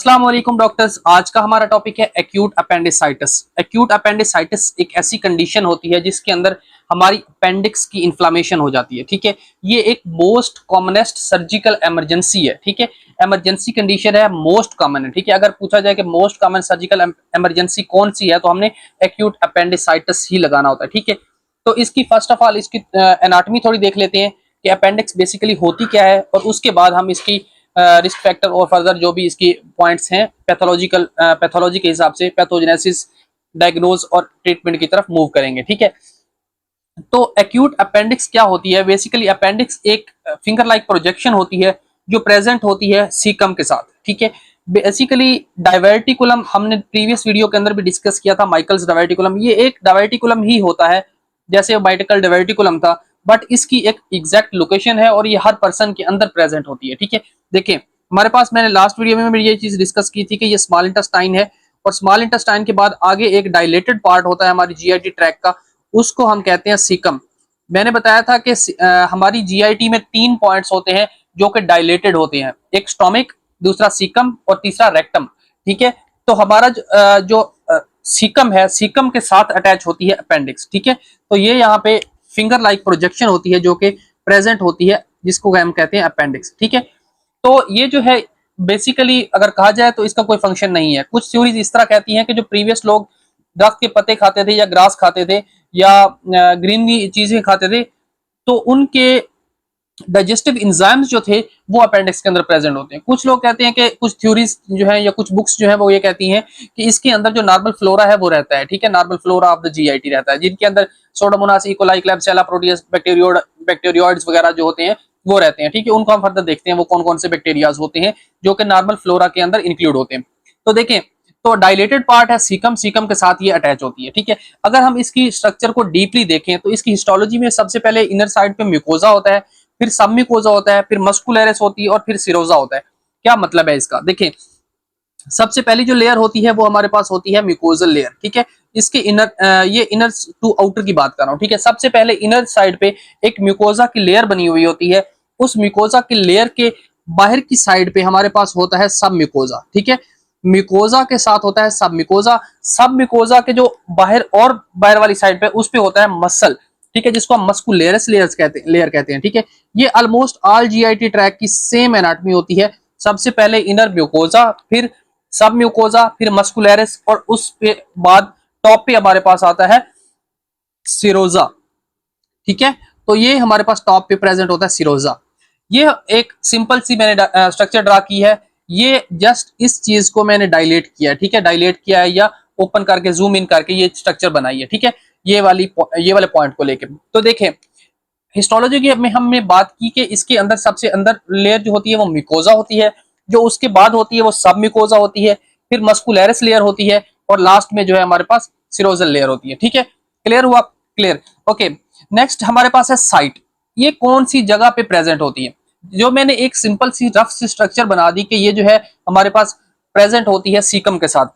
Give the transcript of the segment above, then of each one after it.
अस्सलाम वालेकुम डॉक्टर्स। आज का हमारा टॉपिक है एक्यूट अपेंडिसाइटिस। एक्यूट अपेंडिसाइटिस एक ऐसी कंडीशन होती है जिसके अंदर हमारी अपेंडिक्स की इन्फ्लामेशन हो जाती है। ठीक है, ये एक मोस्ट कॉमनेस्ट सर्जिकल इमरजेंसी है। ठीक है, इमरजेंसी कंडीशन है, मोस्ट कॉमन है। ठीक है, अगर पूछा जाए कि मोस्ट कॉमन सर्जिकल इमरजेंसी कौन सी है तो हमने एक्यूट अपेंडिसाइटिस ही लगाना होता है। ठीक है, तो इसकी फर्स्ट ऑफ ऑल इसकी एनाटॉमी थोड़ी देख लेते हैं कि अपेंडिक्स बेसिकली होती क्या है, और उसके बाद हम इसकी रिस्क फैक्टर और फर्दर जो भी इसकी पॉइंट्स हैं पैथोलॉजी के हिसाब से पैथोजेनेसिस, डायग्नोज और ट्रीटमेंट की तरफ मूव करेंगे। ठीक है, तो एक्यूट अपेंडिक्स क्या होती है? बेसिकली अपेंडिक्स एक फिंगर लाइक प्रोजेक्शन होती है जो प्रेजेंट होती है सीकम के साथ। ठीक है, बेसिकली डायवर्टिकुलम हमने प्रीवियस वीडियो के अंदर भी डिस्कस किया था, माइकल्स डायवर्टिकुलम। ये एक डायवर्टिकुलम ही होता है जैसे बाइटिकल डायवर्टिकुलम था, बट इसकी एक एग्जैक्ट लोकेशन है और ये हर पर्सन के अंदर प्रेजेंट होती है। ठीक है, देखिए हमारे पास मैंने लास्ट वीडियो में ये चीज डिस्कस की थी कि ये स्मॉल इंटेस्टाइन है, और स्मॉल इंटेस्टाइन के बाद आगे एक डायलेटेड पार्ट होता है हमारी जीआईटी ट्रैक का, उसको हम कहते हैं सीकम। मैंने बताया था कि हमारी जीआईटी में 3 पॉइंट्स होते हैं जो कि डायलेटेड होते हैं, एक स्टोमिक, दूसरा सीकम और तीसरा रेक्टम। ठीक है, तो हमारा जो सीकम है, सीकम के साथ अटैच होती है अपेंडिक्स। ठीक है, तो ये यहाँ पे फिंगर लाइक प्रोजेक्शन होती है जो कि प्रेजेंट होती है, जिसको हम कहते हैं अपेंडिक्स। ठीक है, तो ये जो है बेसिकली अगर कहा जाए तो इसका कोई फंक्शन नहीं है। कुछ थ्योरीज इस तरह कहती हैं कि जो प्रीवियस लोग दरख्त के पत्ते खाते थे या ग्रास खाते थे या ग्रीनरी चीजें खाते थे, तो उनके डाइजेस्टिव एंजाइम्स जो थे वो अपेंडिक्स के अंदर प्रेजेंट होते हैं। कुछ लोग कहते हैं कि कुछ थ्योरीज जो है या कुछ बुक्स जो है वो ये कहती हैं कि इसके अंदर जो नॉर्मल फ्लोरा है वो रहता है। ठीक है, normal flora of the GIT रहता है, जिनके अंदर pseudomonas, E coli, klebsiella, proteus, bacteroides वगैरह जो होते हैं वो रहते हैं। ठीक है, उनको हम फर्दर देखते हैं वो कौन कौन से बैक्टीरियाज होते हैं जो कि नॉर्मल फ्लोरा के अंदर इंक्लूड होते हैं। तो देखें, तो डायलेटेड पार्ट है सीकम, सीकम के साथ ये अटैच होती है। ठीक है, अगर हम इसकी स्ट्रक्चर को डीपली देखें तो इसकी हिस्टोलॉजी में सबसे पहले इनर साइड पे म्यूकोजा होता है, फिर सबम्यूकोजा होता है, फिर मस्कुलरिस होती है और फिर सिरोजा होता है। क्या मतलब है इसका? देखें, सबसे पहली जो लेयर होती है वो हमारे पास होती है म्यूकोजल लेयर। ठीक है, इसके इनर ये इनर टू आउटर की बात कर रहा हूं। ठीक है, सबसे पहले इनर साइड पे एक म्यूकोजा की लेयर बनी हुई होती है, उस म्यूकोजा की लेयर के बाहर की साइड पे हमारे पास होता है सब म्यूकोजा। ठीक है, म्यूकोजा के साथ होता है सब म्यूकोजा, सब म्यूकोजा के जो बाहर और बाहर वाली साइड पे उस पे होता है मसल। ठीक है, जिसको हम मस्कुलरिस लेयर कहते हैं। ठीक है, ये ऑलमोस्ट ऑल जीआईटी ट्रैक की सेम एनाटॉमी होती है। सबसे पहले इनर म्यूकोजा, फिर सब म्यूकोजा, फिर मस्कुलरिस, और उस पे बाद टॉप पे हमारे पास आता है सिरोजा। ठीक है, तो ये हमारे पास टॉप पे प्रेजेंट होता है सिरोजा। ये एक सिंपल सी मैंने स्ट्रक्चर ड्रा की है, ये जस्ट इस चीज को मैंने डायलेट किया है। ठीक है, डायलेट किया है या ओपन करके जूम इन करके ये स्ट्रक्चर बनाई है। ठीक है, ये वाले पॉइंट को लेके तो देखें, हिस्टोलॉजी की में हमने बात की कि इसके अंदर सबसे अंदर लेयर जो होती है वो म्यूकोजा होती है, जो उसके बाद होती है वो सब म्यूकोजा होती है, फिर मस्कुलरिस लेयर होती है, और लास्ट में जो है हमारे पास सिरोजल लेयर होती है। ठीक है, क्लियर हुआ? क्लियर। ओके, नेक्स्ट हमारे पास है साइट। ये कौन सी जगह पे प्रेजेंट होती है? जो मैंने एक सिंपल सी रफ सी स्ट्रक्चर बना दी कि ये जो है हमारे पास प्रेजेंट होती है सीकम के साथ।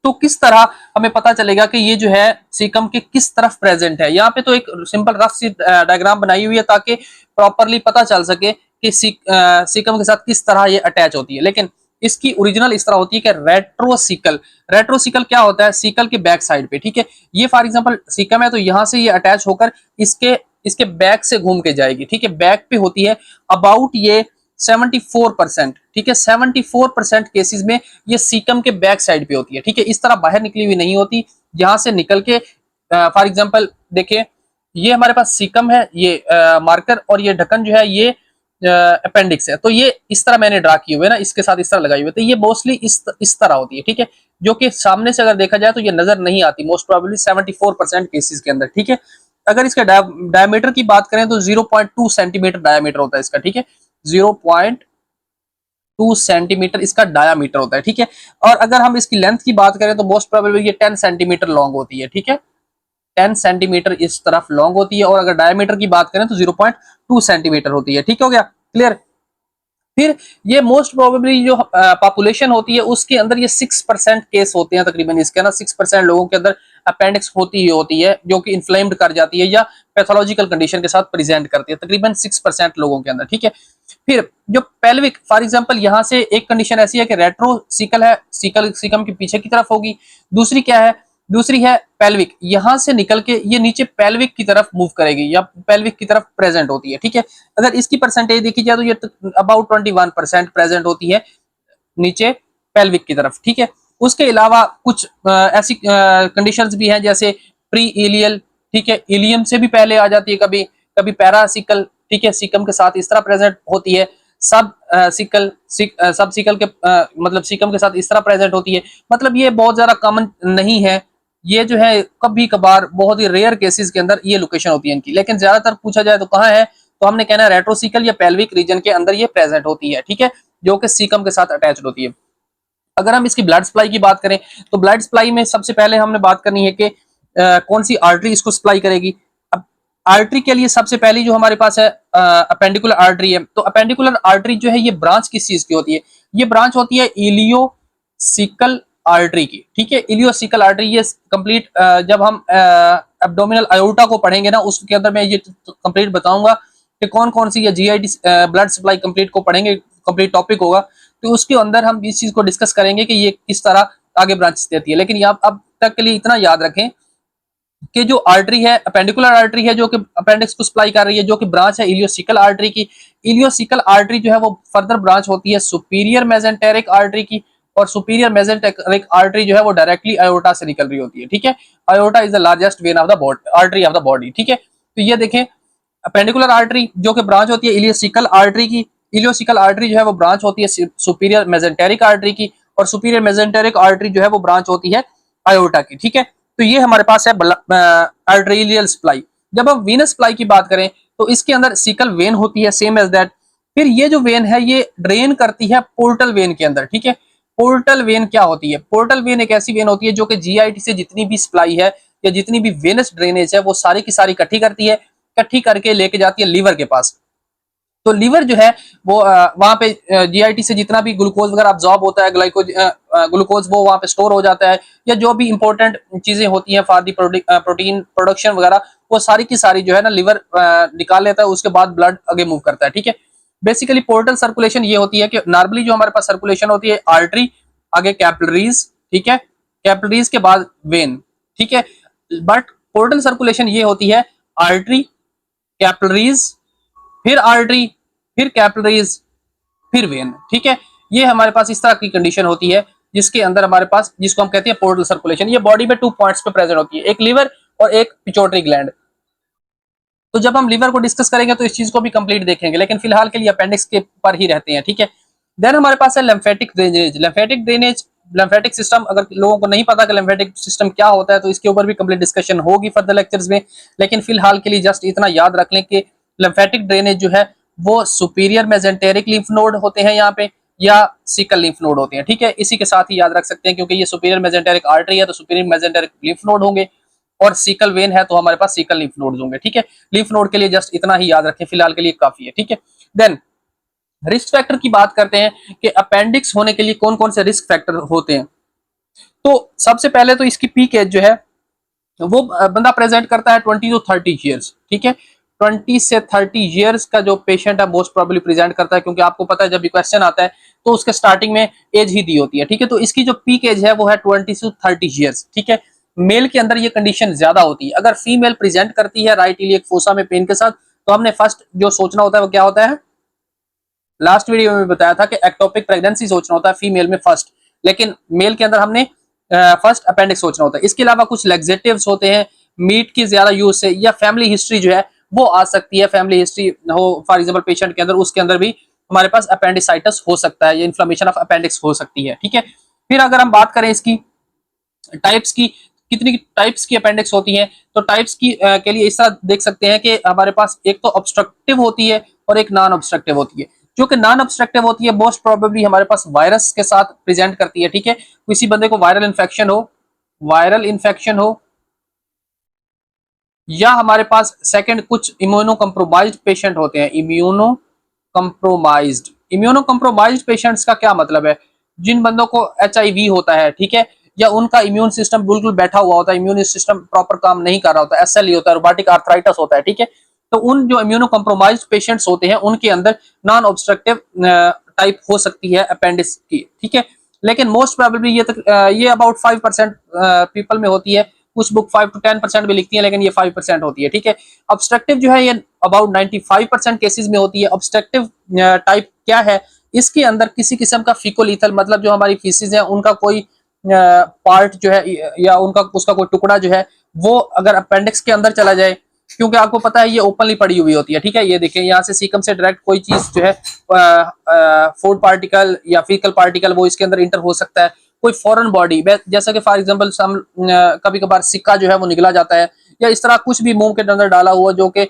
तो किस तरह हमें पता चलेगा कि ये जो है सीकम के किस तरफ प्रेजेंट है? यहाँ पे तो एक सिंपल रफ सी डायग्राम बनाई हुई है ताकि प्रॉपरली पता चल सके कि सीकम के साथ किस तरह ये अटैच होती है, लेकिन इसकी ओरिजिनल इस तरह होती है कि रेट्रोसिकल। रेट्रोसिकल क्या होता है? सीकल के बैक साइड पे। ठीक है, ये फॉर एग्जांपल सीकम है तो यहां से ये अटैच होकर इसके इसके बैक से घूम के जाएगी। ठीक है, बैक पे होती है अबाउट ये 74%। ठीक है, 74% केसेस में ये सीकम के बैक साइड पे होती है। ठीक है, इस तरह बाहर निकली हुई नहीं होती, जहां से निकल के फॉर एग्जांपल देखिए, ये हमारे पास सीकम है, ये मार्कर, और ये ढक्कन जो है ये अपेंडिक्स है। तो ये इस तरह मैंने ड्रा किए हुए ना, इसके साथ इस तरह लगाई हुई, तो ये मोस्टली इस तरह होती है। ठीक है, जो कि सामने से अगर देखा जाए तो ये नजर नहीं आती मोस्ट प्रोबेबली 74% केसेस के अंदर। ठीक है, अगर इसके डायमीटर की बात करें तो 0.2 सेंटीमीटर डायमीटर होता है इसका। ठीक है, 0.2 सेंटीमीटर इसका डायामीटर होता है। ठीक है, और अगर हम इसकी लेंथ की बात करें तो मोस्ट प्रोबेबली ये 10 सेंटीमीटर लॉन्ग होती है। ठीक है, 10 सेंटीमीटर इस तरफ लॉन्ग होती है, और अगर डायमीटर की बात करें तो 0.2 सेंटीमीटर होती है। ठीक हो गया? क्लियर। फिर ये मोस्ट प्रोबेबली जो पॉपुलेशन होती है उसके अंदर ये 6% केस होते हैं तकरीबन, इसके ना 6% लोगों के अंदर अपेंडिक्स होती ही होती है जो कि इन्फ्लेम्ड कर जाती है या पैथोलॉजिकल कंडीशन के साथ प्रेजेंट करती है, तकरीबन 6% लोगों के अंदर। ठीक है, फिर जो पेल्विक, फॉर एग्जांपल यहाँ से एक कंडीशन ऐसी है कि रेट्रोसिकल है, सिकल सिकम के पीछे की तरफ होगी। दूसरी क्या है, दूसरी है पेल्विक, यहां से निकल के ये नीचे पेल्विक की तरफ मूव करेगी या पेल्विक की तरफ प्रेजेंट होती है, ठीक है। अगर इसकी परसेंटेज देखी जाए तो ये अबाउट 21% प्रेजेंट होती है नीचे पेल्विक की तरफ, ठीक है। उसके अलावा कुछ ऐसी कंडीशंस भी हैं जैसे प्री इलियल, ठीक है, इलियम से भी पहले आ जाती है, कभी कभी पैरासिकल, ठीक है, सिकम के साथ इस तरह प्रेजेंट होती है। सब सिकल सब सिकल के मतलब सिकम के साथ इस तरह प्रेजेंट होती है। मतलब ये बहुत ज्यादा कॉमन नहीं है, ये जो है कभी कभार बहुत ही रेयर केसेस के अंदर ये लोकेशन होती है इनकी, लेकिन ज्यादातर पूछा जाए तो कहाँ है, तो हमने कहना है रेट्रोसिकल या पेल्विक रीजन के अंदर ये प्रेजेंट होती है, ठीक है, जो कि सीकम के साथ अटैच्ड होती है। अगर हम इसकी ब्लड सप्लाई की बात करें तो ब्लड सप्लाई में सबसे पहले हमने बात करनी है कि कौन सी आर्टरी इसको सप्लाई करेगी। अब आर्टरी के लिए सबसे पहली जो हमारे पास है अपेंडिकुलर आर्टरी है। तो अपेंडिकुलर आर्टरी जो है ये ब्रांच किस चीज की होती है, ये ब्रांच होती है इलियोसिकल आर्टरी की, ठीक है। इलियोसिकल आर्टरी ये कंप्लीट जब हम एब्डोमिनल आयोटा को पढ़ेंगे ना उसके अंदर मैं ये कंप्लीट बताऊंगा कि कौन कौन सी ये जीआईटी ब्लड सप्लाई कंप्लीट को पढ़ेंगे, कंप्लीट टॉपिक होगा, तो उसके अंदर हम इस चीज को डिस्कस करेंगे कि ये किस तरह आगे ब्रांचेस देती है। लेकिन यहाँ अब तक के लिए इतना याद रखें कि जो आर्टरी है अपेंडिकुलर आर्टरी है जो कि अपेंडिक्स को सप्लाई कर रही है, जो कि ब्रांच है इलियोसिकल आर्टरी की। इलियोसिकल आर्टरी जो है वो फर्दर ब्रांच होती है सुपीरियर मेसेंटेरिक आर्टरी की, और सुपीरियर मेसेंटेरिक आर्टरी जो है वो डायरेक्टली आयोटा से निकल रही होती है, ठीक है। Iota is the largest when of the body, artery of the body, ठीक है। तो ये देखें अपेंडिकुलर आर्टरी जो कि ब्रांच होती है इलियोसिकल आर्टरी की, इलियोसिकल आर्टरी जो है वो ब्रांच होती है सुपीरियर मेसेंटेरिक आर्टरी की, और सुपीरियर मेसेंटेरिक आर्टरी जो है वो ब्रांच होती है आयोटा की, ठीक है। तो ये हमारे पास है आर्टेरियल सप्लाई। जब हम वीनस सप्लाई की बात करें तो इसके अंदर सिकल वेन होती है सेम एज दैट। फिर ये जो वेन है ये ड्रेन करती है पोर्टल वेन के अंदर, ठीक है। पोर्टल वेन क्या होती है, पोर्टल वेन एक ऐसी वेन होती है जो कि जीआईटी से जितनी भी सप्लाई है या जितनी भी वेनस ड्रेनेज है वो सारी की सारी इकट्ठी करती है, इकट्ठी करके लेके जाती है लीवर के पास। तो लीवर जो है वो वहां पे जीआईटी से जितना भी ग्लूकोज वगैरह अब्सॉर्ब होता है, ग्लूकोज वो वहां पे स्टोर हो जाता है, या जो भी इंपॉर्टेंट चीजें होती हैं फॉर दी प्रोटीन प्रोडक्शन वगैरह, वो सारी की सारी जो है ना लीवर निकाल लेता है, उसके बाद ब्लड आगे मूव करता है, ठीक है। बेसिकली पोर्टल सर्कुलेशन ये होती है कि नॉर्मली जो हमारे पास सर्कुलेशन होती है आर्टरी, आगे कैपिलरीज, ठीक है, कैपिलरीज के बाद वेन, ठीक है। बट पोर्टल सर्कुलेशन ये होती है आर्टरी, कैपिलरीज, फिर आर्टरी, फिर कैपिलरीज, फिर वेन, ठीक है। ये हमारे पास इस तरह की कंडीशन होती है जिसके अंदर हमारे पास, जिसको हम कहते हैं पोर्टल सर्कुलेशन। ये बॉडी में 2 पॉइंट्स पे प्रेजेंट होती है, एक लीवर और एक पिट्यूटरी ग्लैंड। तो जब हम लीवर को डिस्कस करेंगे तो इस चीज को भी कंप्लीट देखेंगे, लेकिन फिलहाल के लिए अपेंडिक्स के पर ही रहते हैं, ठीक है। देन हमारे पास है lymphatic drainage. Lymphatic drainage, lymphatic system, अगर लोगों को नहीं पता कि लिम्फेटिक सिस्टम क्या होता है तो इसके ऊपर भी कंप्लीट डिस्कशन होगी फर्दर लेक्चर्स में, लेकिन फिलहाल के लिए जस्ट इतना याद रख लें कि लिम्फेटिक ड्रेनेज जो है वो सुपीरियर मेसेंटेरिक लिम्फ नोड होते हैं यहाँ पे, या सिकल लिम्फ नोड होते हैं, ठीक है। इसी के साथ ही याद रख सकते हैं क्योंकि ये सुपीरियर मेसेंटेरिक आर्टरी है तो सुपीरियर मेसेंटेरिक लिम्फ नोड होंगे, और सिकल वेन है तो हमारे पास सिकल लिम्फ नोड्स होंगे, ठीक है। लिम्फ नोड के लिए जस्ट इतना ही याद रखें, फिलहाल के लिए काफी है, ठीक है। देन रिस्क फैक्टर की बात करते हैं कि अपेंडिक्स होने के लिए कौन कौन से रिस्क फैक्टर होते हैं। तो सबसे पहले तो इसकी पीक एज जो है वो बंदा प्रेजेंट करता है 20 to 30 ईयर्स, ठीक है। 20 से 30 ईयर्स का जो पेशेंट है मोस्ट प्रोबेबली प्रेजेंट करता है, क्योंकि आपको पता है जब भी क्वेश्चन आता है तो उसके स्टार्टिंग में एज ही दी होती है, ठीक है। तो इसकी जो पीक एज है वो है 20 to 30 ईयर्स, ठीक है। मेल के अंदर ये कंडीशन ज्यादा होती है। अगर फीमेल प्रेजेंट करती है राइट इलियक फोसा में पेन के साथ तो हमने फर्स्ट जो सोचना होता है वो क्या होता है, लास्ट वीडियो में बताया था कि एक्टोपिक प्रेगनेंसी सोचना होता है फीमेल में फर्स्ट, लेकिन मेल के अंदर हमने फर्स्ट अपेंडिक्स सोचना होता है। इसके अलावा कुछ लेग्जेटिव्स होते हैं, मीट की ज्यादा यूज से, या फैमिली हिस्ट्री जो है वो आ सकती है, फैमिली हिस्ट्री हो फॉर एग्जांपल पेशेंट के अंदर, उसके अंदर भी हमारे पास अपेंडिसाइटिस हो सकता है, या इन्फ्लेमेशन ऑफ अपेंडिक्स हो सकती है, ठीक है। फिर अगर हम बात करें इसकी टाइप्स की, कितनी टाइप्स की अपेंडिक्स होती हैं, तो टाइप्स की के लिए इस तरह देख सकते हैं कि हमारे पास एक तो ऑब्स्ट्रक्टिव होती है और एक नॉन ऑब्स्ट्रक्टिव होती है। जो कि नॉन ऑब्स्ट्रक्टिव होती है मोस्ट प्रोबेबली हमारे पास वायरस के साथ प्रेजेंट करती है, ठीक है। किसी बंदे को वायरल इन्फेक्शन हो, या हमारे पास सेकंड कुछ इम्यूनो कंप्रोमाइज्ड पेशेंट होते हैं। इम्यूनो कंप्रोमाइज्ड पेशेंट्स का क्या मतलब है, जिन बंदों को HIV होता है, ठीक है, या उनका इम्यून सिस्टम बिल्कुल बैठा हुआ होता है, इम्यून सिस्टम प्रॉपर काम नहीं कर रहा होता, SLE होता है, रोबोटिक आर्थराइटिस होता है, ठीक है। तो उन जो इम्यूनो कॉम्प्रोमाइज्ड पेशेंट्स होते हैं उनके अंदर नॉन ऑब्स्ट्रक्टिव टाइप हो सकती है अपेंडिक्स की, ठीक है। लेकिन मोस्ट प्रोबेबली ये अबाउट 5% पीपल में होती है। कुछ बुक 5 to 10% भी लिखती है, लेकिन ये 5% होती है, ठीक है। ऑब्स्ट्रक्टिव जो है ये अबाउट 95% केसेस में होती है। ऑब्स्ट्रक्टिव टाइप क्या है, इसके अंदर किसी किस्म का फीकोलीथल, मतलब जो हमारी फीसिस है उनका कोई पार्ट जो है या उनका उसका कोई टुकड़ा जो है वो अगर अपेंडिक्स के अंदर चला जाए, क्योंकि आपको पता है ये ओपनली पड़ी हुई होती है, ठीक है। ये देखिए यहाँ से सीकम से डायरेक्ट कोई चीज जो है फूड पार्टिकल या फीकल पार्टिकल वो इसके अंदर इंटर हो सकता है। कोई फॉरेन बॉडी, जैसा कि फॉर एग्जांपल कभी कभार सिक्का जो है वो निकला जाता है, या इस तरह कुछ भी मुंह के अंदर डाला हुआ जो कि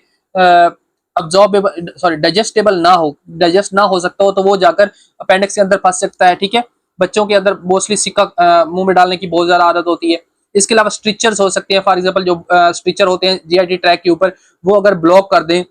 डाइजेस्टेबल ना हो, डाइजेस्ट ना हो सकता हो, तो वो जाकर अपेंडिक्स के अंदर फंस सकता है, ठीक है। बच्चों के अंदर मोस्टली सिक्का मुंह में डालने की बहुत ज्यादा आदत होती है। इसके अलावा स्ट्रिचर्स हो सकते हैं, फॉर एग्जांपल जो स्ट्रिचर होते हैं जीआईटी ट्रैक के ऊपर, वो अगर ब्लॉक कर दें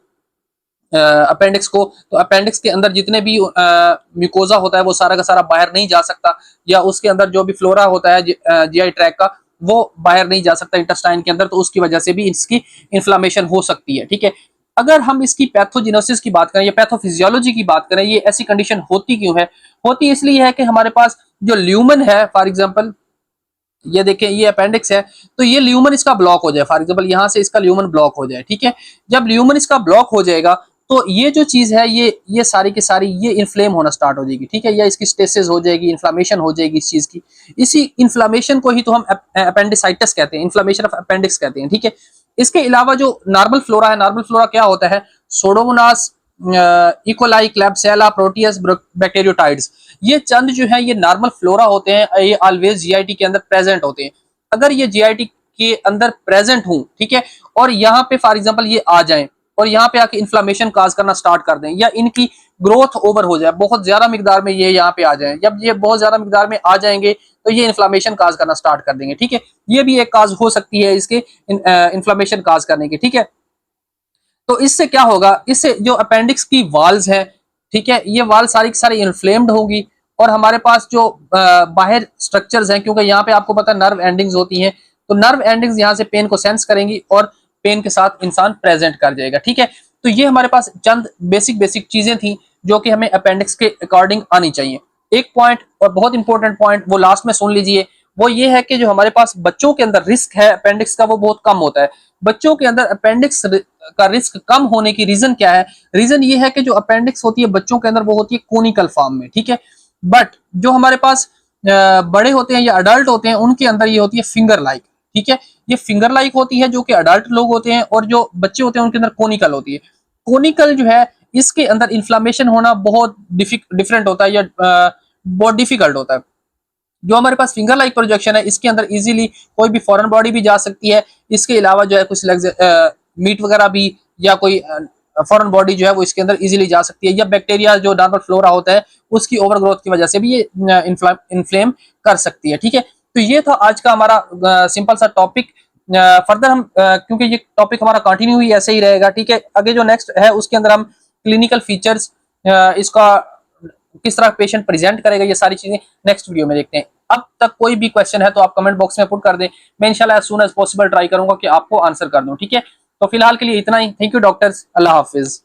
अपेंडिक्स को, तो अपेंडिक्स के अंदर जितने भी म्यूकोजा होता है वो सारा का सारा बाहर नहीं जा सकता, या उसके अंदर जो भी फ्लोरा होता है जीआई ट्रैक का वो बाहर नहीं जा सकता इंटेस्टाइन के अंदर, तो उसकी वजह से भी इसकी इन्फ्लामेशन हो सकती है, ठीक है। अगर हम इसकी पैथोजिनोसिस की बात करें या पैथोफिजियोलॉजी की बात करें, ये ऐसी कंडीशन होती क्यों है? होती इसलिए है कि हमारे पास जो ल्यूमन है, फॉर एग्जाम्पल ये देखें ये अपेंडिक्स है, तो ये ल्यूमन इसका ब्लॉक हो जाए, फॉर एग्जांपल यहाँ से इसका ल्यूमन ब्लॉक हो जाए, ठीक है। जब ल्यूमन इसका ब्लॉक हो जाएगा तो ये जो चीज है ये सारी की सारी ये इन्फ्लेम होना स्टार्ट हो जाएगी, ठीक है, या इसकी स्टेसिस हो जाएगी, इन्फ्लामेशन हो जाएगी इस चीज की। इसी इन्फ्लामेशन को ही तो हम अपेंडिसाइटिस कहते हैं, इन्फ्लामेशन ऑफ अपेंडिक्स कहते हैं, ठीक है। इसके अलावा जो नॉर्मल फ्लोरा है, नॉर्मल फ्लोरा क्या होता है? सोडोमोनास, इकोलाई, क्लैब्सियला, प्रोटियस, बैक्टीरियोटाइड्स, ये चंद जो है ये नॉर्मल फ्लोरा होते हैं, ये ऑलवेज जीआईटी के अंदर प्रेजेंट होते हैं। अगर ये जीआईटी के अंदर प्रेजेंट हूं, ठीक है, और यहाँ पे फॉर एग्जांपल ये आ जाएं और यहाँ पे आके इन्फ्लामेशन काज करना स्टार्ट कर दें, या इनकी ग्रोथ ओवर हो जाए, बहुत ज्यादा मिकदार में ये यहाँ पे आ जाए, जब ये बहुत ज्यादा मिकदार में आ जाएंगे तो ये इन्फ्लामेशन काज करना स्टार्ट कर देंगे, ठीक है। ये भी एक काज हो सकती है इसके इन्फ्लामेशन काज करने की, ठीक है। तो इससे क्या होगा? इससे जो अपेंडिक्स की वाल्स है, ठीक है, ये वाल सारी की सारी इन्फ्लेम्ड होगी, और हमारे पास जो बाहर स्ट्रक्चर्स हैं, क्योंकि यहाँ पे आपको पता है नर्व एंडिंग्स होती हैं, तो नर्व एंडिंग्स यहाँ से पेन को सेंस करेंगी और पेन के साथ इंसान प्रेजेंट कर जाएगा, ठीक है। तो ये हमारे पास चंद बेसिक चीजें थी जो कि हमें अपेंडिक्स के अकॉर्डिंग आनी चाहिए। एक पॉइंट और बहुत इंपॉर्टेंट पॉइंट वो लास्ट में सुन लीजिए, वो ये है कि जो हमारे पास बच्चों के अंदर रिस्क है अपेंडिक्स का वो बहुत कम होता है। बच्चों के अंदर अपेंडिक्स का रिस्क कम होने की रीजन क्या है? रीजन ये है कि जो अपेंडिक्स होती है बच्चों के अंदर वो होती है कोनिकल फॉर्म में, ठीक है। बट जो हमारे पास बड़े होते हैं या अडल्ट होते हैं उनके अंदर ये होती है फिंगर लाइक, ठीक है। ये फिंगर लाइक होती है जो कि अडल्ट लोग होते हैं, और जो बच्चे होते हैं उनके अंदर कोनिकल होती है। कोनिकल जो है इसके अंदर इन्फ्लामेशन होना बहुत डिफरेंट होता है, या बहुत डिफिकल्ट होता है। जो हमारे पास फिंगर लाइक प्रोजेक्शन है इसके अंदर इजीली कोई भी फॉरेन बॉडी भी जा सकती है। इसके अलावा जो है कुछ मीट वगैरह भी, या कोई फॉरेन बॉडी जो है वो इसके अंदर इजीली जा सकती है, या बैक्टीरिया जो नॉर्मल फ्लोरा होता है उसकी ओवरग्रोथ की वजह से भी ये इन्फ्लेम कर सकती है, ठीक है। तो ये था आज का हमारा सिंपल सा टॉपिक। फर्दर हम क्योंकि ये टॉपिक हमारा कंटिन्यू ही ऐसे ही रहेगा, ठीक है। आगे जो नेक्स्ट है उसके अंदर हम क्लिनिकल फीचर्स, इसका किस तरह पेशेंट प्रेजेंट करेगा, ये सारी चीजें नेक्स्ट वीडियो में देखते हैं। अब तक कोई भी क्वेश्चन है तो आप कमेंट बॉक्स में पुट कर दें, मैं इंशाल्लाह as soon as possible try करूंगा कि आपको आंसर कर दूं, ठीक है। तो फिलहाल के लिए इतना ही। थैंक यू डॉक्टर्स, अल्लाह हाफिज।